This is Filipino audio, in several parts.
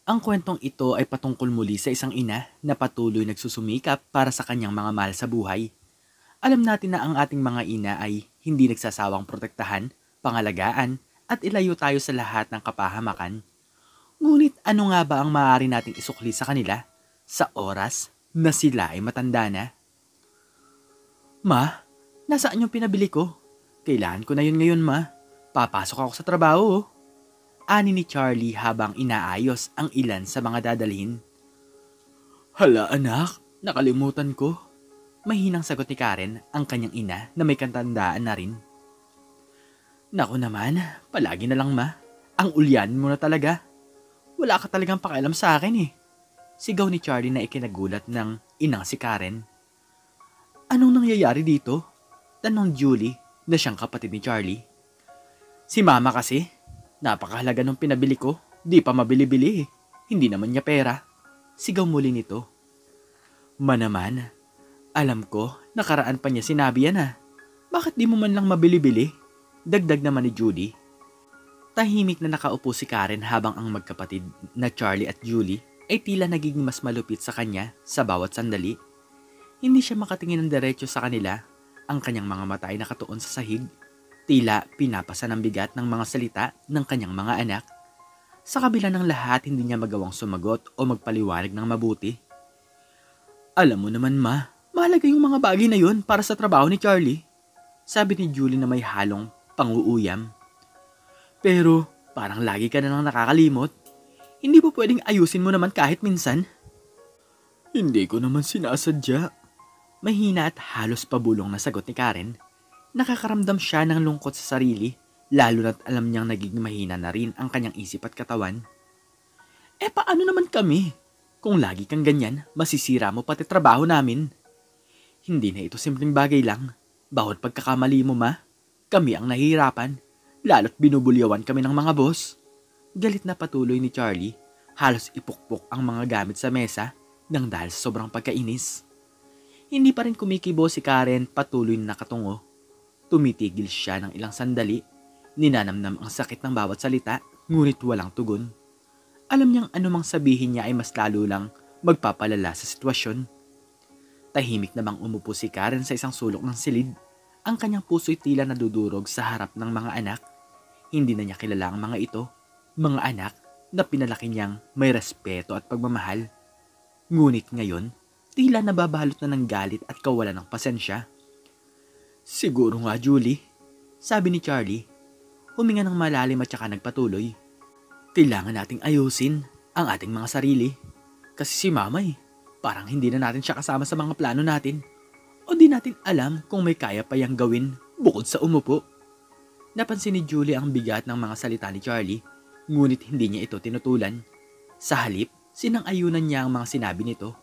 Ang kwentong ito ay patungkol muli sa isang ina na patuloy nagsusumikap para sa kanyang mga mahal sa buhay. Alam natin na ang ating mga ina ay hindi nagsasawang protektahan, pangalagaan, at ilayo tayo sa lahat ng kapahamakan. Ngunit ano nga ba ang maaari nating isukli sa kanila sa oras na sila ay matanda na? Ma, nasaan yung pinabili ko? Kailangan ko na yun ngayon, ma. Papasok ako sa trabaho, oh. Ani ni Charlie habang inaayos ang ilan sa mga dadalhin. Hala anak, nakalimutan ko. Mahinang sagot ni Karen ang kanyang ina na may katandaan na rin. Naku naman, palagi na lang ma. Ang ulyan mo na talaga. Wala ka talagang pakialam sa akin eh. Sigaw ni Charlie na ikinagulat ng inang si Karen. Anong nangyayari dito? Tanong Julie na siyang kapatid ni Charlie. Si mama kasi. Napakahalaga nung pinabili ko. Di pa mabili-bili eh. Hindi naman niya pera. Sigaw muli nito. Manaman, alam ko, nakaraan pa niya sinabi yan ah. Bakit di mo man lang mabili-bili? Dagdag naman ni Judy. Tahimik na nakaupo si Karen habang ang magkapatid na Charlie at Julie ay tila nagiging mas malupit sa kanya sa bawat sandali. Hindi siya makatingin ng diretso sa kanila. Ang kanyang mga mata ay nakatuon sa sahig. Tila pinapasa ng bigat ng mga salita ng kanyang mga anak. Sa kabila ng lahat, hindi niya magawang sumagot o magpaliwanag ng mabuti. Alam mo naman ma, mahalaga yung mga bagay na yun para sa trabaho ni Charlie. Sabi ni Julie na may halong pang-uuyam. Pero parang lagi ka na lang nakakalimot. Hindi po pwedeng ayusin mo naman kahit minsan? Hindi ko naman sinasadya. Mahina at halos pabulong na sagot ni Karen. Nakakaramdam siya ng lungkot sa sarili, lalo na't alam niyang naging mahina na rin ang kanyang isip at katawan. Eh paano naman kami? Kung lagi kang ganyan, masisira mo pati trabaho namin. Hindi na ito simpleng bagay lang. Bawat pagkakamali mo ma, kami ang nahihirapan, lalo't binubulyawan kami ng mga boss. Galit na patuloy ni Charlie, halos ipukpok ang mga gamit sa mesa nang dahil sa sobrang pagkainis. Hindi pa rin kumikibo si Karen, patuloy na nakatungo. Tumitigil siya ng ilang sandali, ninanamnam ang sakit ng bawat salita, ngunit walang tugon. Alam niyang anumang sabihin niya ay mas lalo lang magpapalala sa sitwasyon. Tahimik na bang umupo si Karen sa isang sulok ng silid. Ang kanyang puso'y tila nadudurog sa harap ng mga anak. Hindi na niya kilala ang mga ito, mga anak na pinalaki niyang may respeto at pagmamahal. Ngunit ngayon, tila nababalot na ng galit at kawalan ng pasensya. Siguro nga, Julie, sabi ni Charlie. Huminga ng malalim at saka nagpatuloy. Kailangan nating ayusin ang ating mga sarili. Kasi si Mama parang hindi na natin siya kasama sa mga plano natin. O di natin alam kung may kaya pa yang gawin bukod sa umupo. Napansin ni Julie ang bigat ng mga salita ni Charlie, ngunit hindi niya ito tinutulan. Sa halip, sinang-ayunan niya ang mga sinabi nito.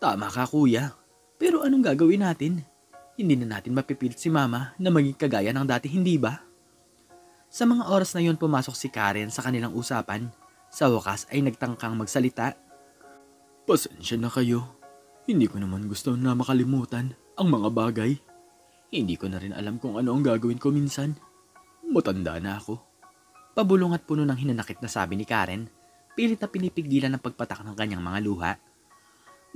Tama ka kuya, pero anong gagawin natin? Hindi na natin mapipilit si Mama na maging kagaya ng dati, hindi ba? Sa mga oras na yon pumasok si Karen sa kanilang usapan. Sa wakas ay nagtangkang magsalita. Pasensya na kayo. Hindi ko naman gusto na makalimutan ang mga bagay. Hindi ko na rin alam kung ano ang gagawin ko minsan. Matanda na ako. Pabulong at puno ng hinanakit na sabi ni Karen, pilit na pinipigilan ang pagpatak ng kanyang mga luha.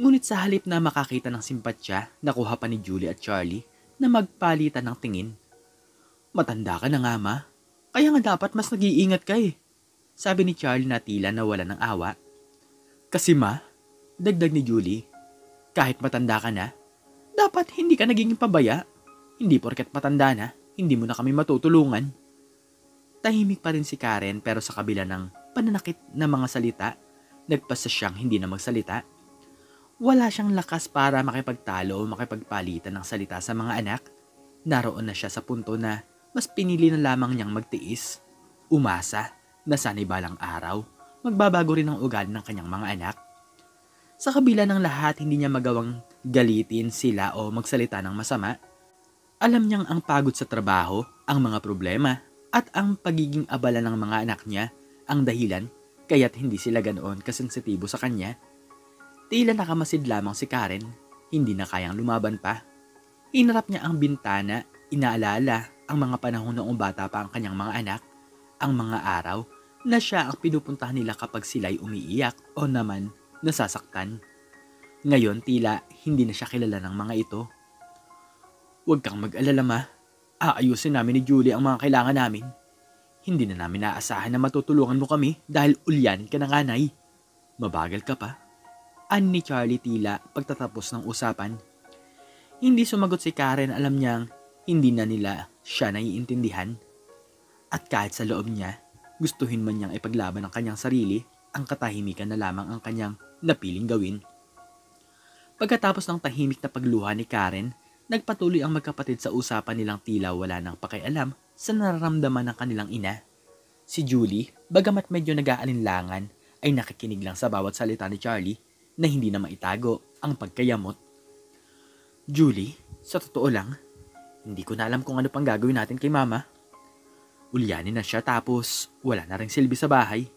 Ngunit sa halip na makakita ng simpatsya, nakuha pa ni Julie at Charlie na magpalitan ng tingin. Matanda ka na nga ma, kaya nga dapat mas nag-iingat ka eh. Sabi ni Charlie na tila nawala ng awa. Kasi ma, dagdag ni Julie, kahit matanda ka na, dapat hindi ka naging pabaya. Hindi porket matanda na, hindi mo na kami matutulungan. Tahimik pa rin si Karen pero sa kabila ng pananakit na mga salita, nagpasa siyang hindi na magsalita. Wala siyang lakas para makipagtalo o makipagpalitan ng salita sa mga anak. Naroon na siya sa punto na mas pinili na lamang niyang magtiis. Umasa na sana'y balang araw, magbabago rin ang ugali ng kanyang mga anak. Sa kabila ng lahat, hindi niya magawang galitin sila o magsalita ng masama. Alam niyang ang pagod sa trabaho, ang mga problema, at ang pagiging abala ng mga anak niya ang dahilan kaya't hindi sila ganoon kasensitibo sa kanya. Tila nakamasid lamang si Karen, hindi na kayang lumaban pa. Hinarap niya ang bintana, inaalala ang mga panahon noong bata pa ang kanyang mga anak, ang mga araw na siya ang pinupuntahan nila kapag sila'y umiiyak o naman nasasaktan. Ngayon tila hindi na siya kilala ng mga ito. Huwag kang mag-alala ma, aayusin namin ni Julie ang mga kailangan namin. Hindi na namin naaasahan na matutulungan mo kami dahil ulyanin ka ng anay. Mabagal ka pa. Ani ni Charlie tila pagtatapos ng usapan. Hindi sumagot si Karen, alam niyang hindi na nila siya naiintindihan. At kahit sa loob niya, gustuhin man niyang ipaglaban ang kanyang sarili, ang katahimikan na lamang ang kanyang napiling gawin. Pagkatapos ng tahimik na pagluha ni Karen, nagpatuloy ang magkapatid sa usapan nilang tila wala nang pakialam sa nararamdaman ng kanilang ina. Si Julie, bagamat medyo nag-aalinlangan, ay nakikinig lang sa bawat salita ni Charlie na hindi na maitago ang pagkayamot. Julie, sa totoo lang, hindi ko na alam kung ano pang gagawin natin kay Mama. Ulyanin na siya tapos wala na ring silbi sa bahay.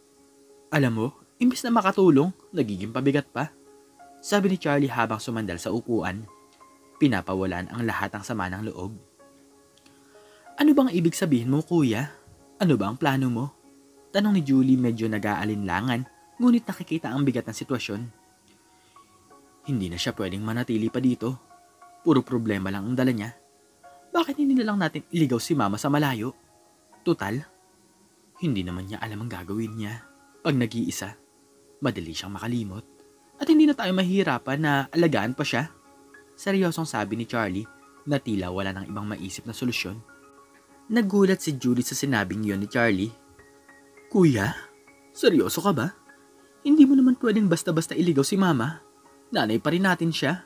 Alam mo, imbis na makatulong, nagiging pabigat pa. Sabi ni Charlie habang sumandal sa upuan. Pinapawalan ang lahat ng sama ng loob. Ano bang ibig sabihin mo, kuya? Ano ba ang plano mo? Tanong ni Julie medyo nag-aalinlangan, ngunit nakikita ang bigat ng sitwasyon. Hindi na siya pwedeng manatili pa dito. Puro problema lang ang dala niya. Bakit hindi na lang natin iligaw si Mama sa malayo? Tutal, hindi naman niya alam ang gagawin niya. Pag nag-iisa, madali siyang makalimot. At hindi na tayo mahihirapan na alagaan pa siya. Seryosong sabi ni Charlie na tila wala nang ibang maisip na solusyon. Nagulat si Julie sa sinabing yon ni Charlie. Kuya, seryoso ka ba? Hindi mo naman pwedeng basta-basta iligaw si Mama. Nanay pa rin natin siya.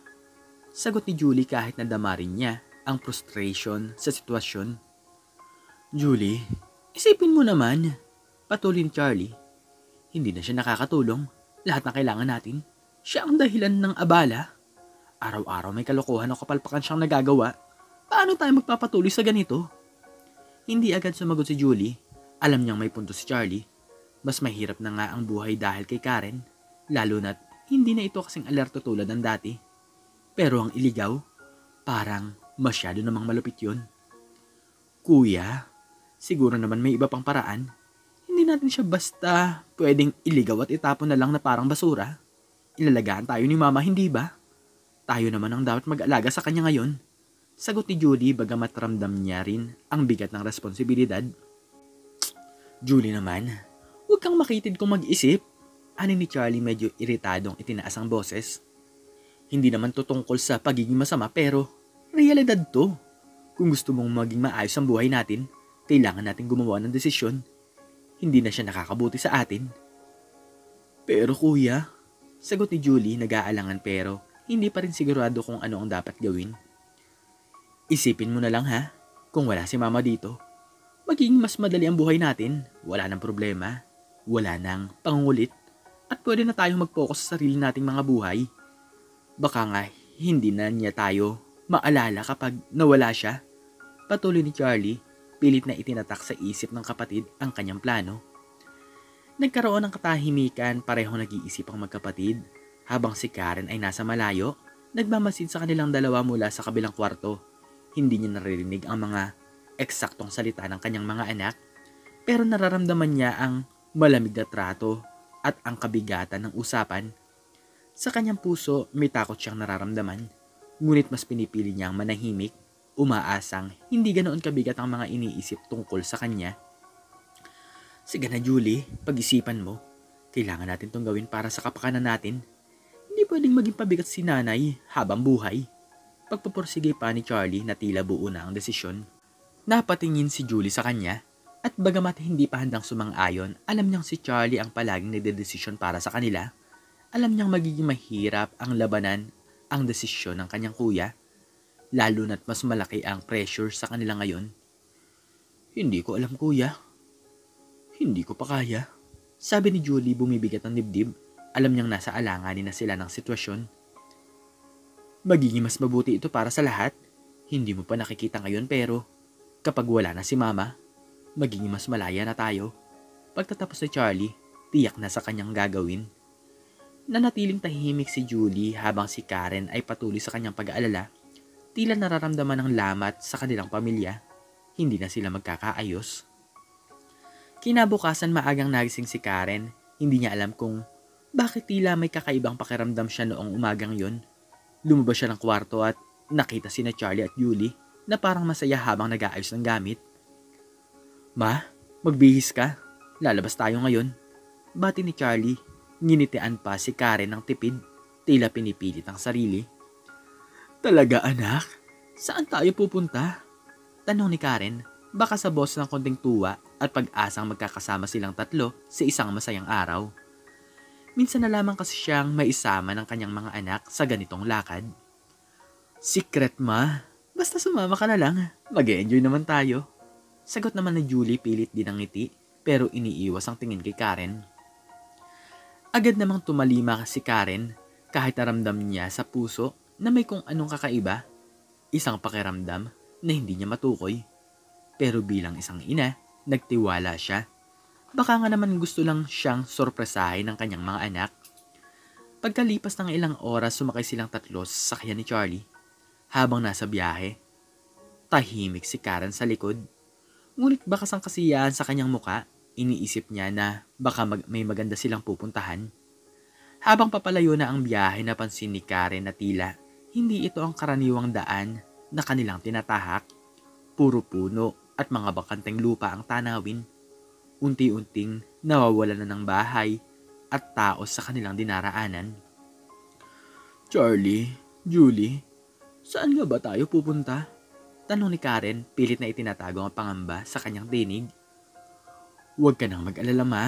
Sagot ni Julie kahit nadama rin niya ang frustration sa sitwasyon. Julie, isipin mo naman. Patuloy ni Charlie. Hindi na siya nakakatulong. Lahat ng kailangan natin. Siya ang dahilan ng abala. Araw-araw may kalokohan o kapalpakan siyang nagagawa. Paano tayo magpapatuloy sa ganito? Hindi agad sumagot si Julie. Alam niyang may punto si Charlie. Mas mahirap na nga ang buhay dahil kay Karen. Lalo na't hindi na ito kasing alerto tulad ng dati. Pero ang iligaw, parang masyado namang malupit yun. Kuya, siguro naman may iba pang paraan. Hindi natin siya basta pwedeng iligaw at itapon na lang na parang basura. Ilalagaan tayo ni Mama, hindi ba? Tayo naman ang dapat mag-alaga sa kanya ngayon. Sagot ni Julie bagamat ramdam niya rin ang bigat ng responsibilidad. Julie naman, huwag kang makitid kung mag-isip. Ani ni Charlie medyo iritadong itinaas ang boses. Hindi naman to tungkol sa pagiging masama pero realidad to. Kung gusto mong maging maayos ang buhay natin, kailangan natin gumawa ng desisyon. Hindi na siya nakakabuti sa atin. Pero kuya, sagot ni Julie nag-aalangan pero hindi pa rin sigurado kung ano ang dapat gawin. Isipin mo na lang ha, kung wala si Mama dito, magiging mas madali ang buhay natin. Wala nang problema, wala nang pangungulit, at pwede na tayong mag-focus sa sarili nating mga buhay. Baka nga hindi na niya tayo maalala kapag nawala siya. Patuloy ni Charlie, pilit na itinatak sa isip ng kapatid ang kanyang plano. Nagkaroon ng katahimikan, pareho nag-iisip ang magkapatid. Habang si Karen ay nasa malayo, nagmamasid sa kanilang dalawa mula sa kabilang kwarto. Hindi niya naririnig ang mga eksaktong salita ng kanyang mga anak, pero nararamdaman niya ang malamig na trato at ang kabigatan ng usapan. Sa kanyang puso, may takot siyang nararamdaman, ngunit mas pinipili niyang manahimik, umaasang hindi ganoon kabigat ang mga iniisip tungkol sa kanya. Sige na Julie, pag-isipan mo. Kailangan natin itong gawin para sa kapakanan natin. Hindi pwedeng maging pabigat si nanay habang buhay. Pagpupursige pa ni Charlie na tila buo na ang desisyon. Napatingin si Julie sa kanya at bagamat hindi pa handang sumang-ayon, alam niyang si Charlie ang palaging nagdedesisyon para sa kanila. Alam niyang magiging mahirap ang labanan ang desisyon ng kanyang kuya, lalo na't mas malaki ang pressure sa kanila ngayon. Hindi ko alam kuya. Hindi ko pa kaya. Sabi ni Julie bumibigat ang dibdib. Alam niyang nasa alanganin na sila ng sitwasyon. Magiging mas mabuti ito para sa lahat. Hindi mo pa nakikita ngayon pero kapag wala na si Mama, magiging mas malaya na tayo. Pagtatapos ni Charlie, tiyak na sa kanyang gagawin. Nanatiling tahimik si Julie habang si Karen ay patuloy sa kanyang pag-aalala. Tila nararamdaman ng lamat sa kanilang pamilya. Hindi na sila magkakaayos. Kinabukasan maagang nagising si Karen. Hindi niya alam kung bakit tila may kakaibang pakiramdam siya noong umagang yon. Lumabas siya ng kwarto at nakita sina Charlie at Julie na parang masaya habang nag-aayos ng gamit. Ma, magbihis ka. Lalabas tayo ngayon. Bati ni Charlie. Nginitian pa si Karen ng tipid. Tila pinipilit ang sarili. Talaga anak? Saan tayo pupunta? Tanong ni Karen. Baka sa boss ng konting tuwa at pag-asang magkakasama silang tatlo sa isang masayang araw. Minsan na lamang kasi siyang maisama ng kanyang mga anak sa ganitong lakad. Secret ma, basta sumama ka na lang. Mag-e-enjoy naman tayo. Sagot naman ni Julie pilit din ang ngiti pero iniiwas ang tingin kay Karen. Agad namang tumalima si Karen kahit naramdam niya sa puso na may kung anong kakaiba. Isang pakiramdam na hindi niya matukoy. Pero bilang isang ina, nagtiwala siya. Baka nga naman gusto lang siyang sorpresahin ng kanyang mga anak. Pagkalipas ng ilang oras, sumakay silang tatlo sa sakyan ni Charlie. Habang nasa biyahe, tahimik si Karen sa likod. Ngunit bakas ang kasiyahan sa kanyang muka, iniisip niya na baka may maganda silang pupuntahan. Habang papalayo na ang biyahe, napansin ni Karen na tila hindi ito ang karaniwang daan na kanilang tinatahak. Puro puno at mga bakanteng lupa ang tanawin. Unti-unting nawawalan na ng bahay at tao sa kanilang dinaraanan. Charlie, Julie, saan nga ba tayo pupunta? Tanong ni Karen, pilit na itinatago ang pangamba sa kanyang tinig. Huwag ka nang mag-alala ma,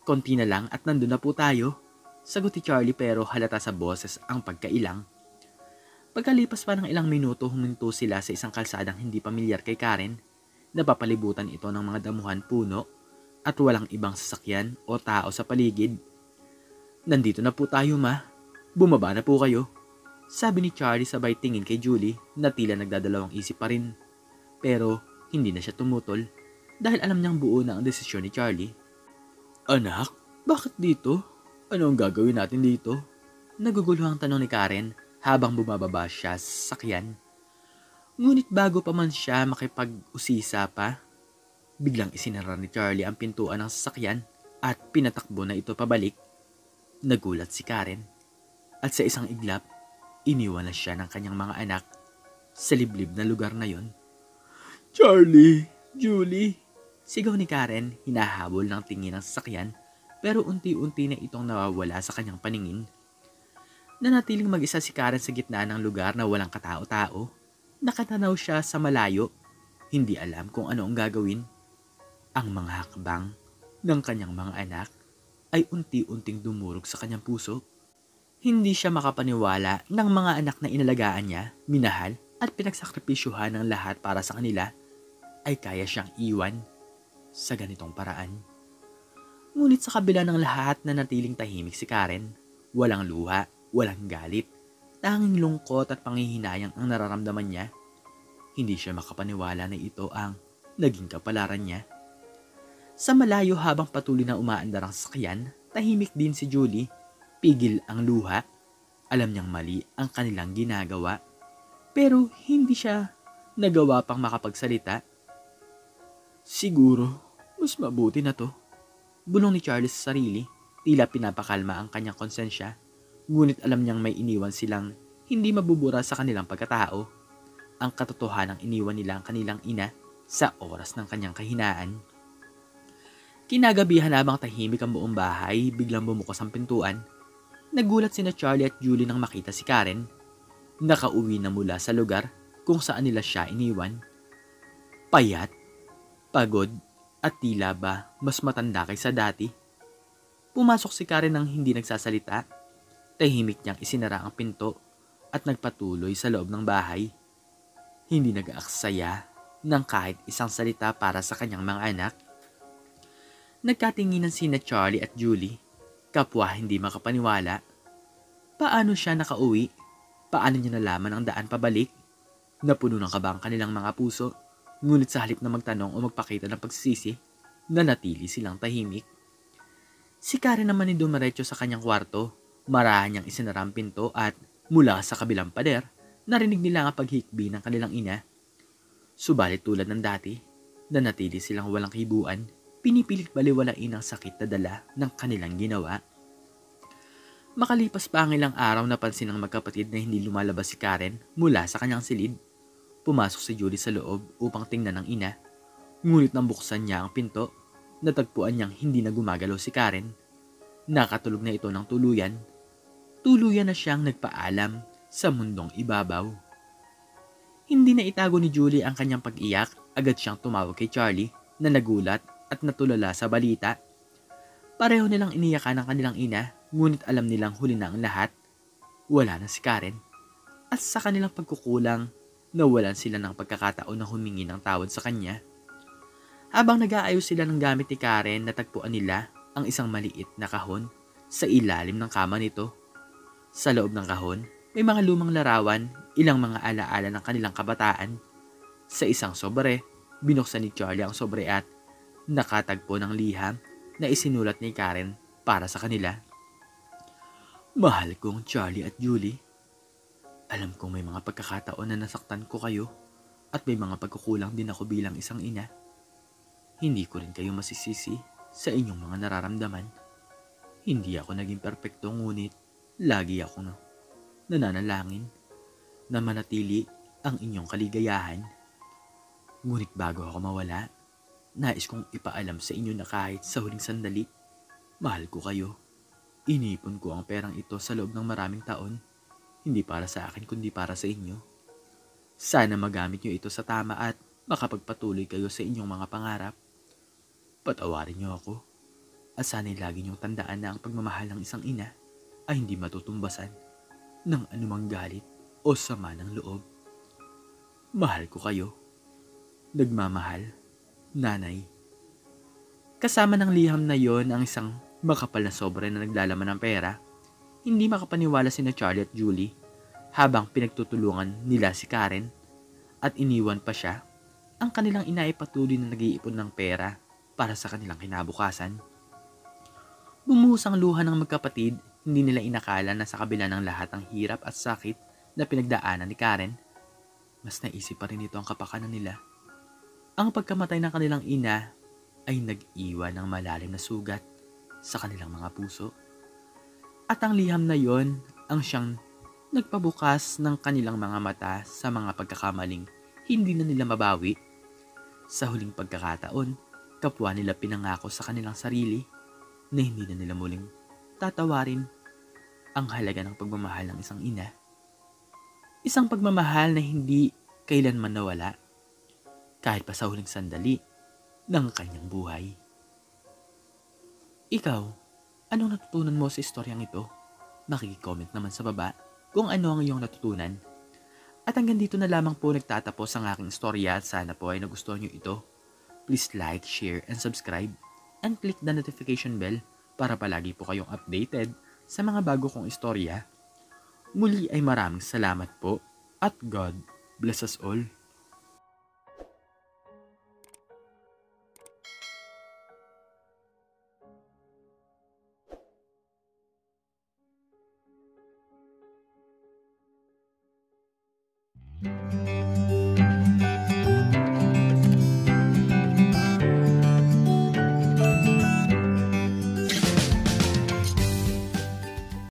konti na lang at nandun na po tayo. Sagot ni Charlie pero halata sa boses ang pagkailang. Pagkalipas pa ng ilang minuto, huminto sila sa isang kalsadang hindi pamilyar kay Karen. Napapalibutan ito ng mga damuhan, puno at walang ibang sasakyan o tao sa paligid. Nandito na po tayo ma, bumaba na po kayo. Sabi ni Charlie sabay tingin kay Julie na tila nagdadalawang isip pa rin. Pero hindi na siya tumutol dahil alam niyang buo na ang desisyon ni Charlie. Anak, bakit dito? Ano ang gagawin natin dito? Naguguluhang tanong ni Karen habang bumababa siya sa sakyan. Ngunit bago pa man siya makipag-usisa pa, biglang isinara ni Charlie ang pintuan ng sasakyan at pinatakbo na ito pabalik. Nagulat si Karen at sa isang iglap, iniwan na siya ng kanyang mga anak sa liblib na lugar na yon. Charlie, Julie, sigaw ni Karen, hinahabol ng tingin ng sasakyan pero unti-unti na itong nawawala sa kanyang paningin. Nanatiling mag-isa si Karen sa gitna ng lugar na walang katao-tao. Nakatanaw siya sa malayo, hindi alam kung ano ang gagawin. Ang mga hakbang ng kanyang mga anak ay unti-unting dumurog sa kanyang puso. Hindi siya makapaniwala ng mga anak na inalagaan niya, minahal at pinagsakripisyuhan ng lahat para sa kanila ay kaya siyang iwan sa ganitong paraan. Ngunit sa kabila ng lahat na natiling tahimik si Karen, walang luha, walang galit. Tanging lungkot at panghihinayang ang nararamdaman niya. Hindi siya makapaniwala na ito ang naging kapalaran niya. Sa malayo habang patuloy na umaandar ang sasakyan, tahimik din si Julie. Pigil ang luha. Alam niyang mali ang kanilang ginagawa. Pero hindi siya nagawa pang makapagsalita. Siguro, mas mabuti na to. Bulong ni Charlie sa sarili. Tila pinapakalma ang kanyang konsensya. Ngunit alam niyang may iniwan silang hindi mabubura sa kanilang pagkatao. Ang katotohanang iniwan nila ang kanilang ina sa oras ng kanyang kahinaan. Kinagabihan habang tahimik ang buong bahay, biglang bumukas ang pintuan. Nagulat sina Charlie at Julie nang makita si Karen. Nakauwi na mula sa lugar kung saan nila siya iniwan. Payat, pagod at tila ba mas matanda kaysa dati. Pumasok si Karen nang hindi nagsasalita. Tahimik niyang isinara ang pinto at nagpatuloy sa loob ng bahay. Hindi nag-aaksaya ng kahit isang salita para sa kanyang mga anak. Nagkatinginan sina Charlie at Julie. Kapwa hindi makapaniwala. Paano siya nakauwi? Paano niya nalaman ang daan pabalik? Napuno ng kaba ang kanilang mga puso. Ngunit sa halip na magtanong o magpakita ng pagsisisi, nanatili silang tahimik. Si Karen naman ay dumiretso sa kanyang kwarto. Marahan niyang isinara ang pinto at mula sa kabilang pader, narinig nila ang paghikbi ng kanilang ina. Subalit tulad ng dati, nanatili silang walang kibuan, pinipilit baliwalain ang sakit na dala ng kanilang ginawa. Makalipas pa ang ilang araw, napansin ng magkapatid na hindi lumalabas si Karen mula sa kanyang silid. Pumasok si Julie sa loob upang tingnan ng ina. Ngunit nang buksan niya ang pinto, natagpuan niyang hindi na gumagalaw si Karen. Nakatulog na ito ng tuluyan. Tuluyan na siyang nagpaalam sa mundong ibabaw. Hindi na itago ni Julie ang kanyang pag-iyak. Agad siyang tumawag kay Charlie na nagulat at natulala sa balita. Pareho nilang iniyakan ang kanilang ina, ngunit alam nilang huli na ang lahat. Wala na si Karen. At sa kanilang pagkukulang, nawalan sila ng pagkakataon na humingi ng tawad sa kanya. Habang nag-aayos sila ng gamit ni Karen, natagpuan nila ang isang maliit na kahon sa ilalim ng kama nito. Sa loob ng kahon, may mga lumang larawan, ilang mga alaala ng kanilang kabataan. Sa isang sobre, binuksan ni Charlie ang sobre at nakatagpo ng liham na isinulat ni Karen para sa kanila. Mahal kong Charlie at Julie, alam kong may mga pagkakataon na nasaktan ko kayo at may mga pagkukulang din ako bilang isang ina. Hindi ko rin kayo masisisi sa inyong mga nararamdaman. Hindi ako naging perpekto, ngunit lagi akong nananalangin na manatili ang inyong kaligayahan. Ngunit bago ako mawala, nais kong ipaalam sa inyo na kahit sa huling sandali, mahal ko kayo. Inipon ko ang perang ito sa loob ng maraming taon, hindi para sa akin kundi para sa inyo. Sana magamit nyo ito sa tama at makapagpatuloy kayo sa inyong mga pangarap. Patawarin nyo ako at sana'y lagi nyong tandaan na ang pagmamahal ng isang ina ay hindi matutumbasan ng anumang galit o sama ng loob. Mahal ko kayo. Nagmamahal, Nanay. Kasama ng liham na yon ang isang makapal na sobre na naglalaman ng pera. Hindi makapaniwala sina Charlie at Julie habang pinagtutulungan nila si Karen at iniwan pa siya. Ang kanilang ina ay patuloy na nag-iipon ng pera para sa kanilang kinabukasan. Bumuhos ang luha ng magkapatid. Hindi nila inakala na sa kabila ng lahat ng hirap at sakit na pinagdaanan ni Karen, mas naisip pa rin ito ang kapakanan nila. Ang pagkamatay ng kanilang ina ay nag-iwan ng malalim na sugat sa kanilang mga puso. At ang liham na yon ang siyang nagpabukas ng kanilang mga mata sa mga pagkakamaling hindi na nila mabawi. Sa huling pagkakataon, kapwa nila pinangako sa kanilang sarili na hindi na nila muling tatawarin ang halaga ng pagmamahal ng isang ina. Isang pagmamahal na hindi kailanman nawala, kahit pa sa huling sandali ng kanyang buhay. Ikaw, anong natutunan mo sa istoryang ito? Makikicomment naman sa baba kung ano ang iyong natutunan. At hanggang dito na lamang po nagtatapos ang aking istorya at sana po ay nagustuhan nyo ito. Please like, share, and subscribe and click the notification bell para palagi po kayong updated sa mga bago kong istorya. Muli ay maraming salamat po at God bless us all.